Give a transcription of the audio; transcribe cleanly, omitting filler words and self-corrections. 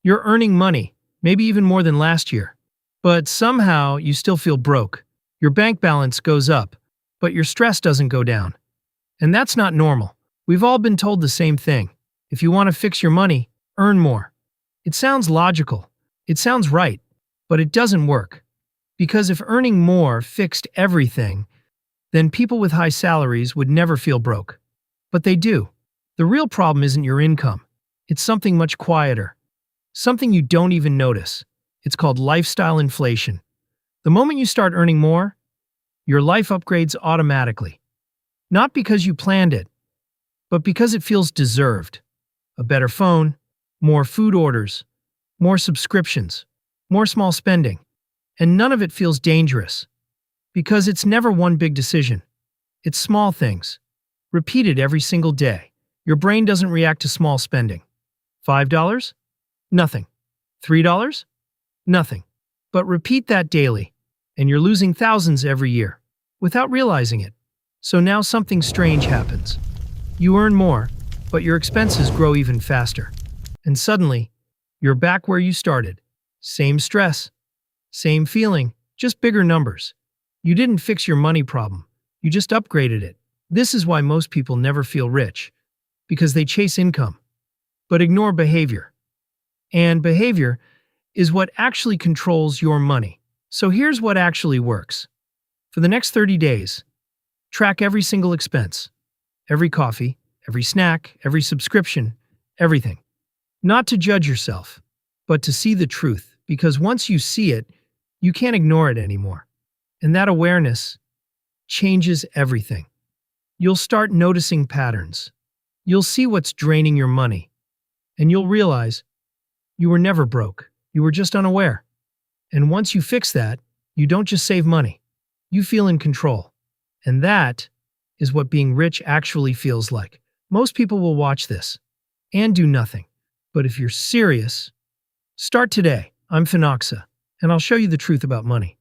You're earning money, maybe even more than last year. But somehow you still feel broke. Your bank balance goes up, but your stress doesn't go down. And that's not normal. We've all been told the same thing. If you want to fix your money, earn more. It sounds logical. It sounds right. But it doesn't work. Because if earning more fixed everything, then people with high salaries would never feel broke. But they do. The real problem isn't your income. It's something much quieter. Something you don't even notice. It's called lifestyle inflation. The moment you start earning more, your life upgrades automatically. Not because you planned it, but because it feels deserved. A better phone, more food orders, more subscriptions, more small spending. And none of it feels dangerous. Because it's never one big decision. It's small things, repeated every single day. Your brain doesn't react to small spending. $5? Nothing. $3? Nothing. But repeat that daily, and you're losing thousands every year, without realizing it. So now something strange happens. You earn more, but your expenses grow even faster. And suddenly, you're back where you started. Same stress, same feeling, just bigger numbers. You didn't fix your money problem, you just upgraded it. This is why most people never feel rich, because they chase income, but ignore behavior. And behavior is what actually controls your money. So here's what actually works. For the next 30 days, track every single expense, every coffee, every snack, every subscription, everything. Not to judge yourself, but to see the truth, because once you see it, you can't ignore it anymore. And that awareness changes everything. You'll start noticing patterns. You'll see what's draining your money. And you'll realize you were never broke. You were just unaware. And once you fix that, you don't just save money. You feel in control. And that is what being rich actually feels like. Most people will watch this and do nothing. But if you're serious, start today. I'm Finoxa, and I'll show you the truth about money.